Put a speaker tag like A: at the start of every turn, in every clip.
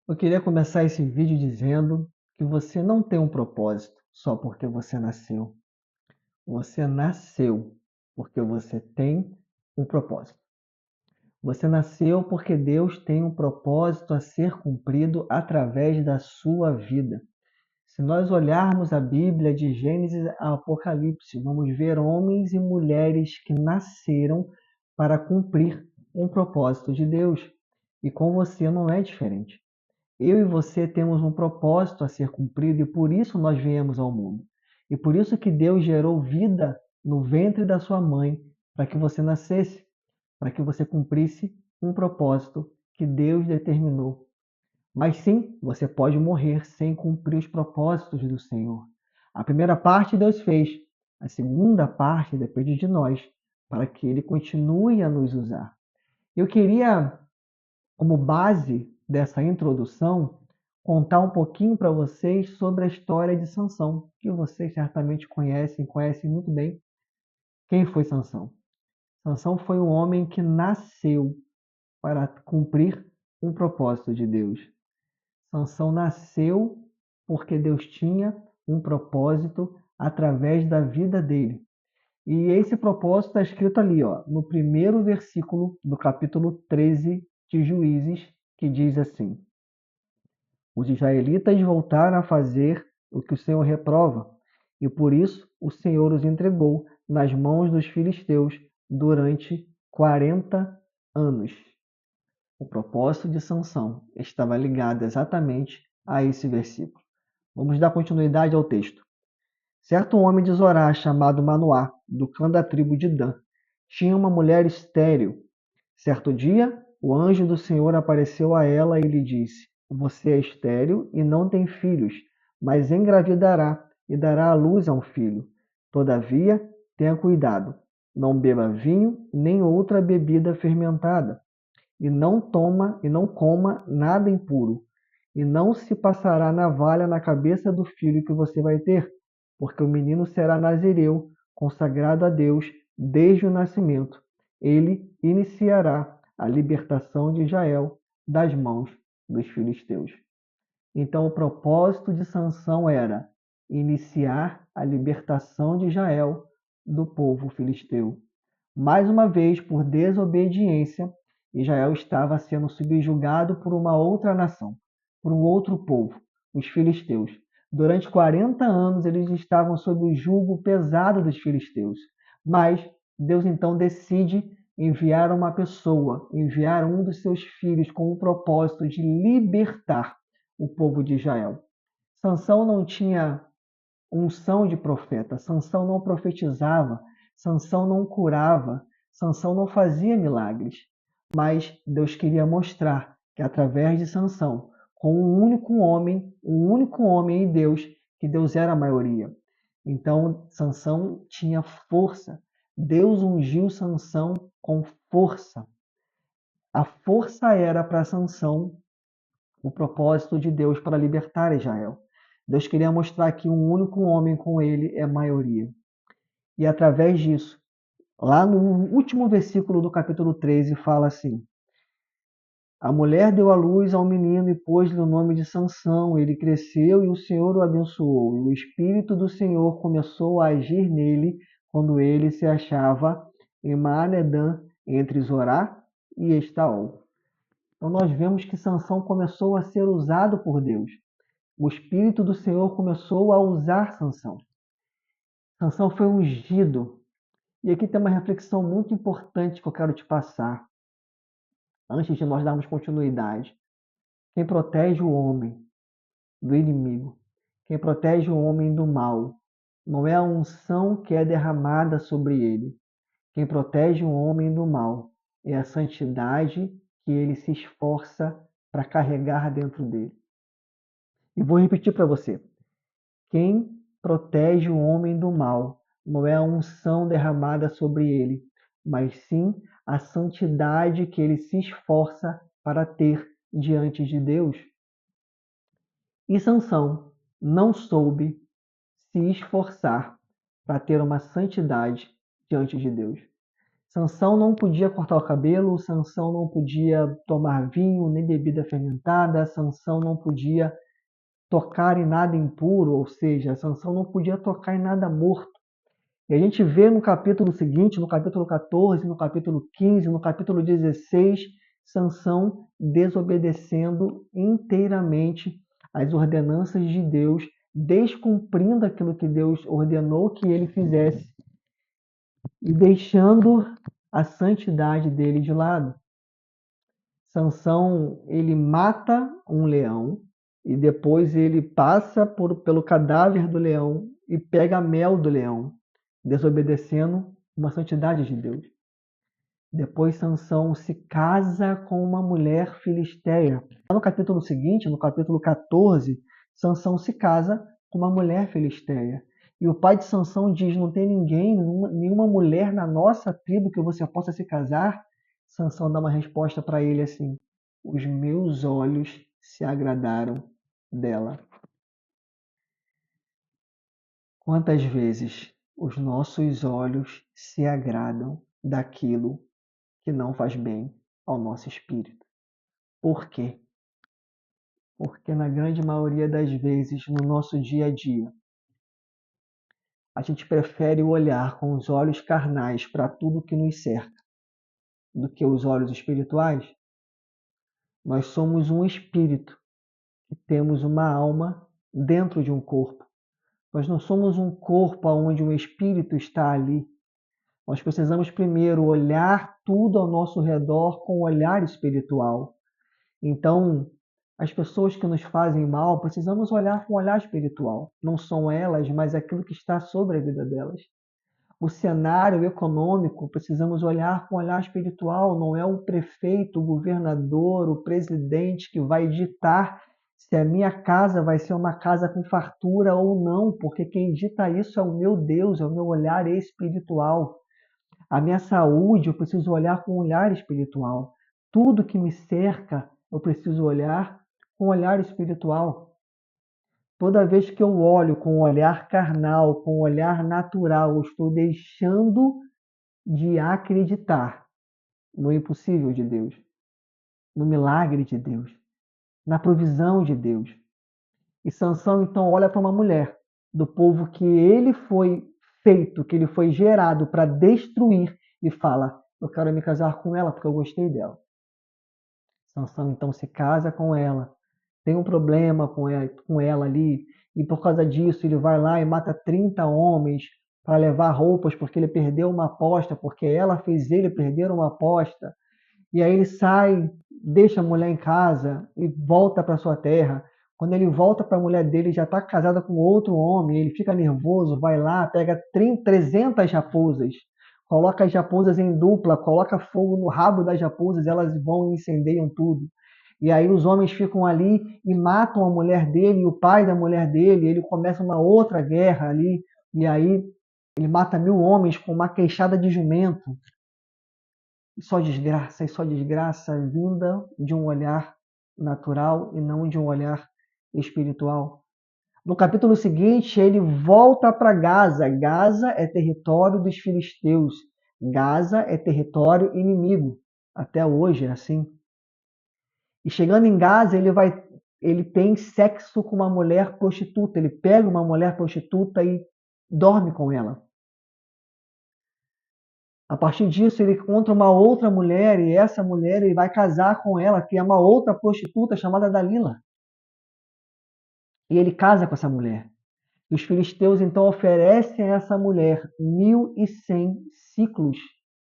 A: Eu queria começar esse vídeo dizendo que você não tem um propósito só porque você nasceu. Você nasceu porque você tem um propósito. Você nasceu porque Deus tem um propósito a ser cumprido através da sua vida. Se nós olharmos a Bíblia de Gênesis a Apocalipse, vamos ver homens e mulheres que nasceram para cumprir um propósito de Deus. E com você não é diferente. Eu e você temos um propósito a ser cumprido e por isso nós viemos ao mundo. E por isso que Deus gerou vida no ventre da sua mãe, para que você nascesse, para que você cumprisse um propósito que Deus determinou. Mas sim, você pode morrer sem cumprir os propósitos do Senhor. A primeira parte Deus fez, a segunda parte depende de nós, para que Ele continue a nos usar. Eu queria, como base dessa introdução, contar um pouquinho para vocês sobre a história de Sansão, que vocês certamente conhecem muito bem. Quem foi Sansão? Sansão foi um homem que nasceu para cumprir um propósito de Deus. Sansão nasceu porque Deus tinha um propósito através da vida dele. E esse propósito está escrito ali, ó, no primeiro versículo do capítulo 13 de Juízes, que diz assim: Os israelitas voltaram a fazer o que o Senhor reprova, e por isso o Senhor os entregou nas mãos dos filisteus durante 40 anos. O propósito de Sansão estava ligado exatamente a esse versículo. Vamos dar continuidade ao texto. Certo homem de Zorá, chamado Manoá, do clã da tribo de Dan, tinha uma mulher estéril. Certo dia, o anjo do Senhor apareceu a ela e lhe disse: Você é estéril e não tem filhos, mas engravidará e dará à luz a um filho. Todavia, tenha cuidado, não beba vinho nem outra bebida fermentada, e não coma nada impuro, e não se passará navalha na cabeça do filho que você vai ter, porque o menino será nazireu, consagrado a Deus desde o nascimento. Ele iniciará a libertação de Israel das mãos dos filisteus. Então, o propósito de Sansão era iniciar a libertação de Israel do povo filisteu. Mais uma vez, por desobediência, Israel estava sendo subjugado por uma outra nação, por um outro povo, os filisteus. Durante 40 anos eles estavam sob o jugo pesado dos filisteus. Mas Deus então decide enviar uma pessoa, enviar um dos seus filhos com o propósito de libertar o povo de Israel. Sansão não tinha unção de profeta, Sansão não profetizava, Sansão não curava, Sansão não fazia milagres, mas Deus queria mostrar que através de Sansão, com um único homem e Deus, que Deus era a maioria. Então Sansão tinha força. Deus ungiu Sansão com força. A força era para Sansão o propósito de Deus para libertar Israel. Deus queria mostrar que um único homem com ele é maioria. E através disso, lá no último versículo do capítulo 13, fala assim: A mulher deu à luz a um menino e pôs-lhe o nome de Sansão. Ele cresceu e o Senhor o abençoou. E o Espírito do Senhor começou a agir nele quando ele se achava em Maanedã, entre Zorá e Estaol. Então nós vemos que Sansão começou a ser usado por Deus. O Espírito do Senhor começou a usar Sansão. Sansão foi ungido. E aqui tem uma reflexão muito importante que eu quero te passar, antes de nós darmos continuidade. Quem protege o homem do inimigo, quem protege o homem do mal, não é a unção que é derramada sobre ele. Quem protege o homem do mal é a santidade que ele se esforça para carregar dentro dele. E vou repetir para você. Quem protege o homem do mal não é a unção derramada sobre ele, mas sim a santidade que ele se esforça para ter diante de Deus. E Sansão não soube se esforçar para ter uma santidade diante de Deus. Sansão não podia cortar o cabelo, Sansão não podia tomar vinho, nem bebida fermentada, Sansão não podia tocar em nada impuro, ou seja, Sansão não podia tocar em nada morto. E a gente vê no capítulo seguinte, no capítulo 14, no capítulo 15, no capítulo 16, Sansão desobedecendo inteiramente as ordenanças de Deus, descumprindo aquilo que Deus ordenou que ele fizesse e deixando a santidade dele de lado. Sansão, ele mata um leão e depois ele passa pelo cadáver do leão e pega mel do leão, desobedecendo uma santidade de Deus. Depois Sansão se casa com uma mulher filisteia. No capítulo seguinte, no capítulo 14, Sansão se casa com uma mulher filisteia. E o pai de Sansão diz: não tem ninguém, nenhuma mulher na nossa tribo que você possa se casar. Sansão dá uma resposta para ele assim: os meus olhos se agradaram dela. Quantas vezes os nossos olhos se agradam daquilo que não faz bem ao nosso espírito? Por quê? Porque na grande maioria das vezes, no nosso dia a dia, a gente prefere olhar com os olhos carnais para tudo que nos cerca do que os olhos espirituais. Nós somos um espírito e temos uma alma dentro de um corpo. Nós não somos um corpo onde um espírito está ali. Nós precisamos primeiro olhar tudo ao nosso redor com um olhar espiritual. Então, as pessoas que nos fazem mal, precisamos olhar com um olhar espiritual. Não são elas, mas aquilo que está sobre a vida delas. O cenário econômico, precisamos olhar com um olhar espiritual. Não é o prefeito, o governador, o presidente que vai ditar se a minha casa vai ser uma casa com fartura ou não, porque quem dita isso é o meu Deus, é o meu olhar espiritual. A minha saúde, eu preciso olhar com um olhar espiritual. Tudo que me cerca, eu preciso olhar com um olhar espiritual. Toda vez que eu olho com um olhar carnal, com um olhar natural, eu estou deixando de acreditar no impossível de Deus, no milagre de Deus, na provisão de Deus. E Sansão então olha para uma mulher do povo que ele foi feito, que ele foi gerado para destruir e fala: eu quero me casar com ela porque eu gostei dela. Sansão então se casa com ela, tem um problema com ela ali, e por causa disso ele vai lá e mata 30 homens para levar roupas porque ele perdeu uma aposta, porque ela fez ele perder uma aposta. E aí ele sai, deixa a mulher em casa e volta para sua terra. Quando ele volta para a mulher dele, já está casada com outro homem, ele fica nervoso, vai lá, pega 300 raposas, coloca as raposas em dupla, coloca fogo no rabo das raposas, elas vão e incendeiam tudo. E aí os homens ficam ali e matam a mulher dele e o pai da mulher dele, ele começa uma outra guerra ali, e aí ele mata 1000 homens com uma queixada de jumento. E só desgraça vinda de um olhar natural e não de um olhar espiritual. No capítulo seguinte, ele volta para Gaza. Gaza é território dos filisteus. Gaza é território inimigo. Até hoje é assim. E chegando em Gaza, ele tem sexo com uma mulher prostituta. Ele pega uma mulher prostituta e dorme com ela. A partir disso, ele encontra uma outra mulher e essa mulher ele vai casar com ela, que é uma outra prostituta chamada Dalila. E ele casa com essa mulher. E os filisteus então oferecem a essa mulher 1.100 ciclos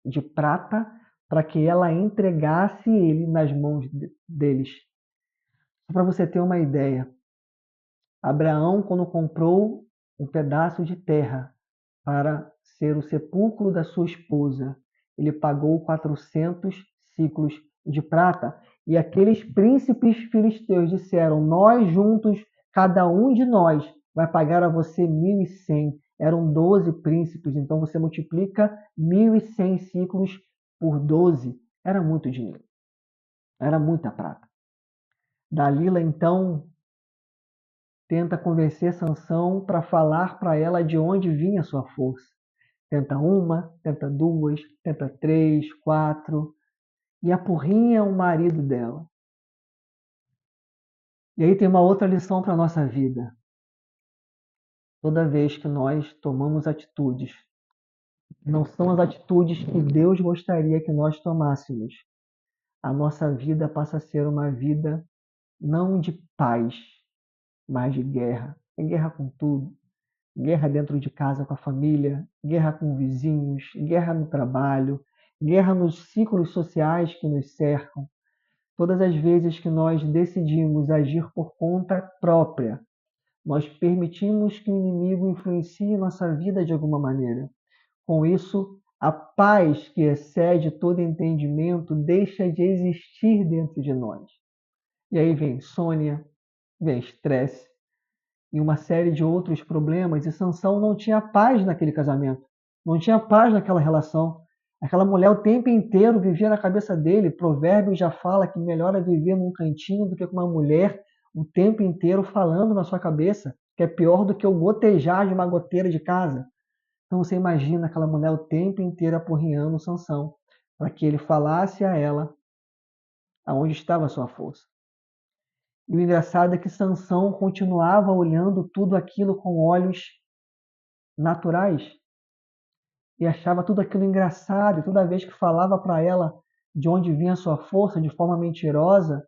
A: de prata para que ela entregasse ele nas mãos deles. Só para você ter uma ideia, Abraão, quando comprou um pedaço de terra para ser o sepulcro da sua esposa, ele pagou 400 ciclos de prata. E aqueles príncipes filisteus disseram: nós juntos, cada um de nós, vai pagar a você 1.100. Eram 12 príncipes, então você multiplica 1.100 ciclos por 12. Era muito dinheiro. Era muita prata. Dalila, então, tenta convencer Sansão para falar para ela de onde vinha a sua força. Tenta uma, tenta duas, tenta três, quatro, e apurrinha o marido dela. E aí tem uma outra lição para a nossa vida. Toda vez que nós tomamos atitudes, não são as atitudes que Deus gostaria que nós tomássemos. A nossa vida passa a ser uma vida não de paz, mas de guerra. É guerra com tudo. Guerra dentro de casa com a família, guerra com vizinhos, guerra no trabalho, guerra nos ciclos sociais que nos cercam. Todas as vezes que nós decidimos agir por conta própria, nós permitimos que o inimigo influencie nossa vida de alguma maneira. Com isso, a paz que excede todo entendimento deixa de existir dentro de nós. E aí vem insônia, vem estresse e uma série de outros problemas. E Sansão não tinha paz naquele casamento, não tinha paz naquela relação. Aquela mulher o tempo inteiro vivia na cabeça dele. Provérbios já fala que melhor é viver num cantinho do que com uma mulher o tempo inteiro falando na sua cabeça, que é pior do que o gotejar de uma goteira de casa. Então você imagina aquela mulher o tempo inteiro apurrinhando Sansão para que ele falasse a ela aonde estava a sua força. E o engraçado é que Sansão continuava olhando tudo aquilo com olhos naturais e achava tudo aquilo engraçado. E toda vez que falava para ela de onde vinha a sua força de forma mentirosa,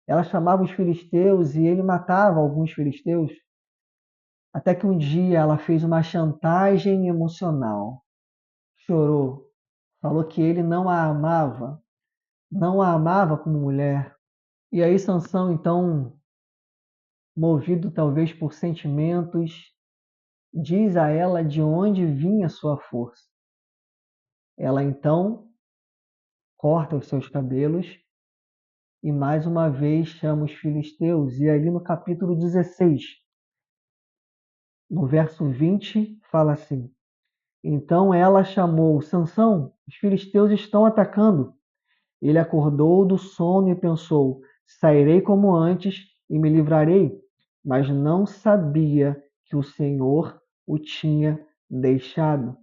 A: ela chamava os filisteus e ele matava alguns filisteus. Até que um dia ela fez uma chantagem emocional. Chorou, falou que ele não a amava como mulher. E aí Sansão, então, movido talvez por sentimentos, diz a ela de onde vinha sua força. Ela então corta os seus cabelos e mais uma vez chama os filisteus. E ali no capítulo 16, no verso 20, fala assim: Então ela chamou Sansão, os filisteus estão atacando. Ele acordou do sono e pensou: sairei como antes e me livrarei. Mas não sabia que o Senhor o tinha deixado.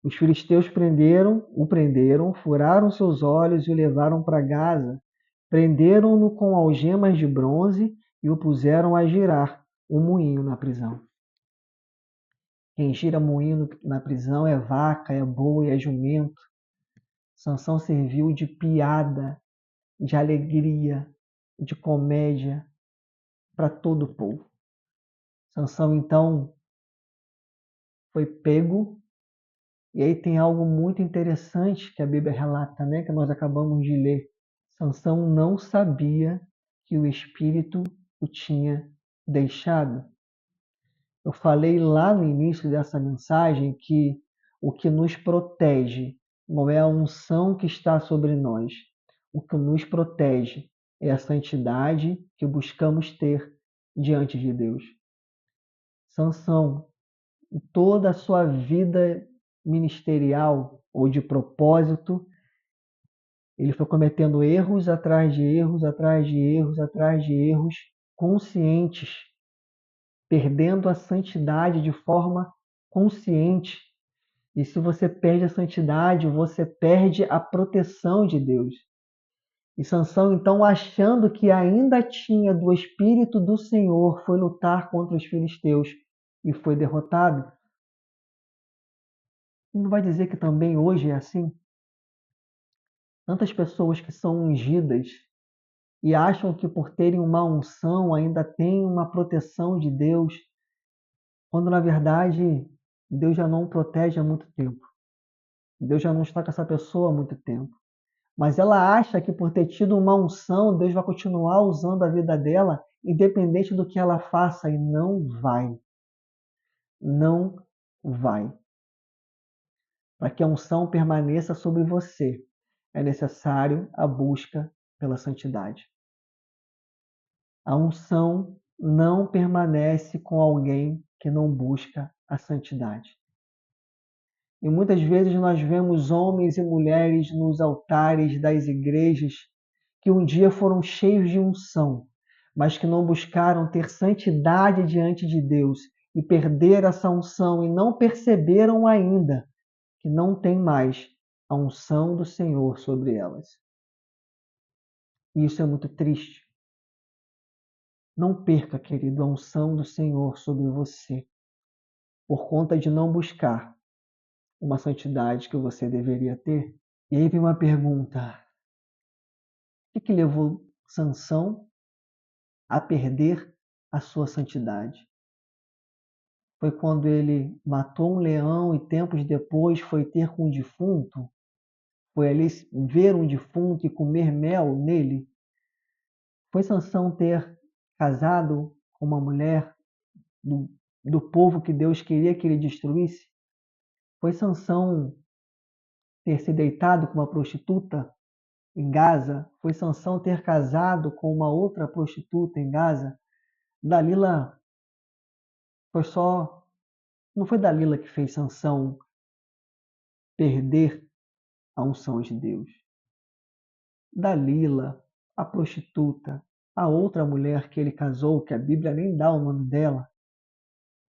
A: Os filisteus o prenderam, furaram seus olhos e o levaram para Gaza. Prenderam-no com algemas de bronze e o puseram a girar um moinho na prisão. Quem gira moinho na prisão é vaca, é boi, é jumento. Sansão serviu de piada, de alegria, de comédia para todo o povo. Sansão, então, foi pego. E aí tem algo muito interessante que a Bíblia relata, né, que nós acabamos de ler. Sansão não sabia que o Espírito o tinha deixado. Eu falei lá no início dessa mensagem que o que nos protege não é a unção que está sobre nós. O que nos protege é a santidade que buscamos ter diante de Deus. Sansão, em toda a sua vida ministerial ou de propósito, ele foi cometendo erros atrás de erros, atrás de erros, atrás de erros, conscientes, perdendo a santidade de forma consciente. E se você perde a santidade, você perde a proteção de Deus. E Sansão, então, achando que ainda tinha do Espírito do Senhor, foi lutar contra os filisteus e foi derrotado. Não vai dizer que também hoje é assim? Tantas pessoas que são ungidas e acham que por terem uma unção ainda têm uma proteção de Deus, quando na verdade Deus já não protege há muito tempo. Deus já não está com essa pessoa há muito tempo. Mas ela acha que por ter tido uma unção, Deus vai continuar usando a vida dela, independente do que ela faça, e não vai. Não vai. Para que a unção permaneça sobre você, é necessário a busca pela santidade. A unção não permanece com alguém que não busca a santidade. E muitas vezes nós vemos homens e mulheres nos altares das igrejas que um dia foram cheios de unção, mas que não buscaram ter santidade diante de Deus e perderam essa unção e não perceberam ainda que não tem mais a unção do Senhor sobre elas. E isso é muito triste. Não perca, querido, a unção do Senhor sobre você, por conta de não buscar uma santidade que você deveria ter. E aí vem uma pergunta: o que levou Sansão a perder a sua santidade? Foi quando ele matou um leão e tempos depois foi ter com um defunto? Foi ali ver um defunto e comer mel nele? Foi Sansão ter casado com uma mulher do povo que Deus queria que ele destruísse? Foi Sansão ter se deitado com uma prostituta em Gaza? Foi Sansão ter casado com uma outra prostituta em Gaza? Dalila foi só... Não foi Dalila que fez Sansão perder a unção de Deus. Dalila, a prostituta, a outra mulher que ele casou, que a Bíblia nem dá o nome dela,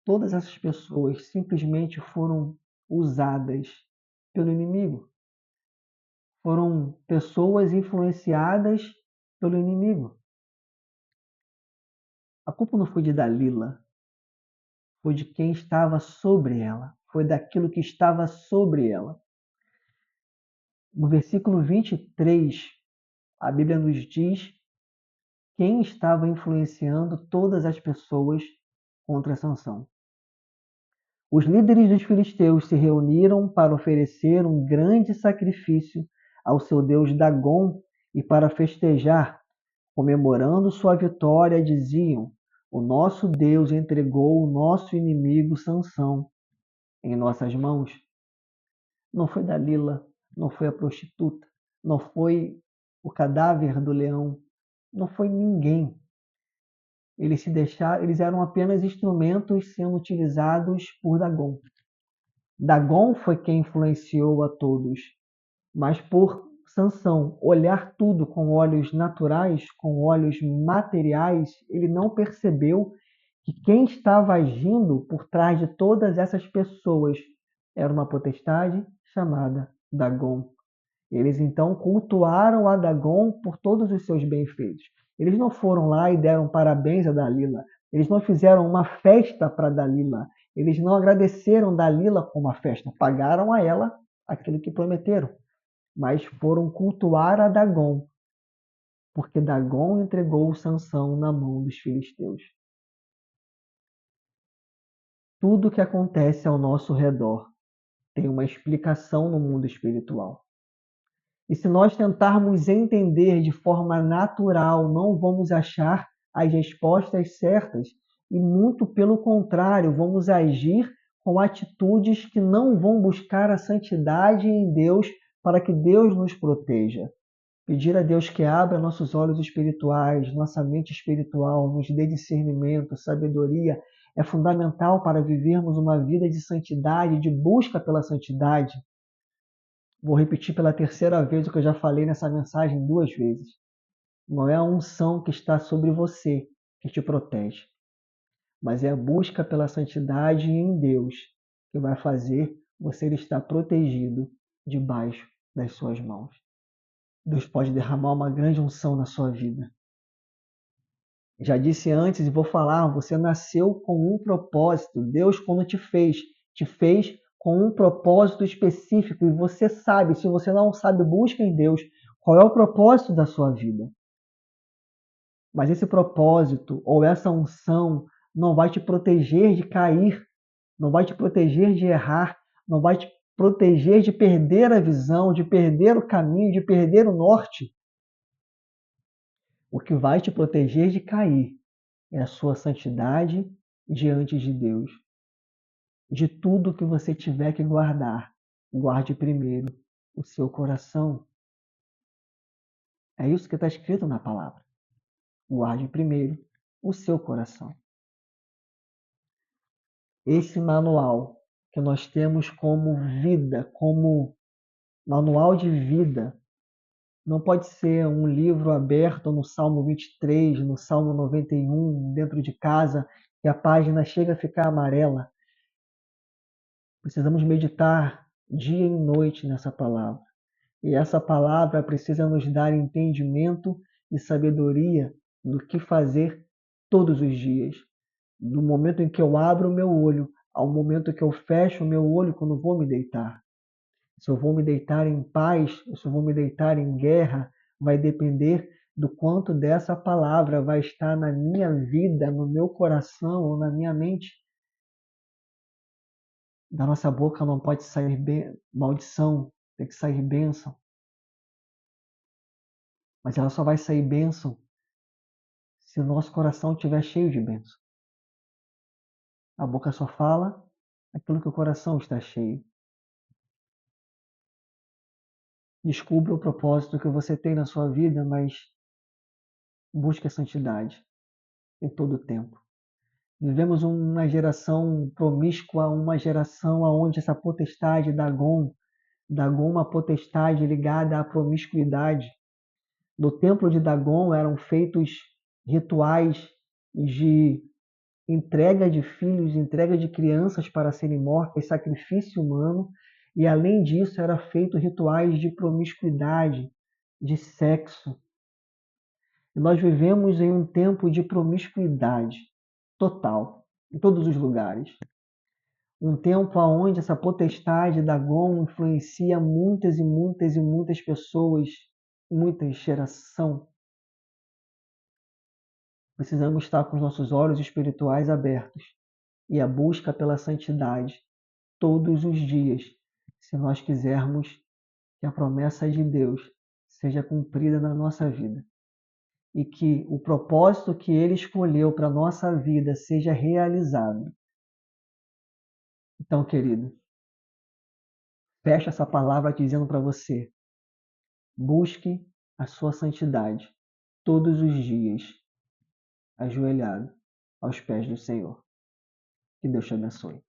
A: todas essas pessoas simplesmente foram usadas pelo inimigo. Foram pessoas influenciadas pelo inimigo. A culpa não foi de Dalila, foi de quem estava sobre ela, foi daquilo que estava sobre ela. No versículo 23, a Bíblia nos diz quem estava influenciando todas as pessoas contra Sansão. Os líderes dos filisteus se reuniram para oferecer um grande sacrifício ao seu deus Dagom e para festejar, comemorando sua vitória, diziam: o nosso Deus entregou o nosso inimigo Sansão em nossas mãos. Não foi Dalila, não foi a prostituta, não foi o cadáver do leão, não foi ninguém. Eles eram apenas instrumentos sendo utilizados por Dagom. Dagom foi quem influenciou a todos, mas por Sansão olhar tudo com olhos naturais, com olhos materiais, ele não percebeu que quem estava agindo por trás de todas essas pessoas era uma potestade chamada Dagom. Eles então cultuaram a Dagom por todos os seus benfeitos. Eles não foram lá e deram parabéns a Dalila. Eles não fizeram uma festa para Dalila. Eles não agradeceram Dalila com uma festa. Pagaram a ela aquilo que prometeram. Mas foram cultuar a Dagom, porque Dagom entregou Sansão na mão dos filisteus. Tudo que acontece ao nosso redor tem uma explicação no mundo espiritual. E se nós tentarmos entender de forma natural, não vamos achar as respostas certas e, muito pelo contrário, vamos agir com atitudes que não vão buscar a santidade em Deus para que Deus nos proteja. Pedir a Deus que abra nossos olhos espirituais, nossa mente espiritual, nos dê discernimento, sabedoria, é fundamental para vivermos uma vida de santidade, de busca pela santidade. Vou repetir pela terceira vez o que eu já falei nessa mensagem 2 vezes. Não é a unção que está sobre você que te protege, mas é a busca pela santidade em Deus que vai fazer você estar protegido debaixo das suas mãos. Deus pode derramar uma grande unção na sua vida. Já disse antes e vou falar, você nasceu com um propósito. Deus, quando te fez com um propósito específico. E você sabe, se você não sabe, busca em Deus qual é o propósito da sua vida. Mas esse propósito ou essa unção não vai te proteger de cair, não vai te proteger de errar, não vai te proteger de perder a visão, de perder o caminho, de perder o norte. O que vai te proteger de cair é a sua santidade diante de Deus. De tudo que você tiver que guardar, guarde primeiro o seu coração. É isso que está escrito na palavra. Guarde primeiro o seu coração. Esse manual que nós temos como vida, como manual de vida, não pode ser um livro aberto no Salmo 23, no Salmo 91, dentro de casa, e a página chega a ficar amarela, precisamos meditar dia e noite nessa palavra. E essa palavra precisa nos dar entendimento e sabedoria do que fazer todos os dias. Do momento em que eu abro o meu olho ao momento que eu fecho o meu olho quando vou me deitar. Se eu vou me deitar em paz, ou se eu vou me deitar em guerra, vai depender do quanto dessa palavra vai estar na minha vida, no meu coração ou na minha mente. Da nossa boca não pode sair maldição, tem que sair bênção. Mas ela só vai sair bênção se o nosso coração estiver cheio de bênção. A boca só fala aquilo que o coração está cheio. Descubra o propósito que você tem na sua vida, mas busque a santidade em todo o tempo. Vivemos uma geração promíscua, uma geração onde essa potestade Dagon, uma potestade ligada à promiscuidade. No templo de Dagon eram feitos rituais de entrega de filhos, entrega de crianças para serem mortas, sacrifício humano, e além disso era feito rituais de promiscuidade, de sexo. E nós vivemos em um tempo de promiscuidade total, em todos os lugares. Um tempo onde essa potestade Dagon influencia muitas e muitas e muitas pessoas, muita geração. Precisamos estar com os nossos olhos espirituais abertos e a busca pela santidade todos os dias, se nós quisermos que a promessa de Deus seja cumprida na nossa vida e que o propósito que Ele escolheu para a nossa vida seja realizado. Então, querido, fecha essa palavra dizendo para você: busque a sua santidade todos os dias, ajoelhado aos pés do Senhor. Que Deus te abençoe.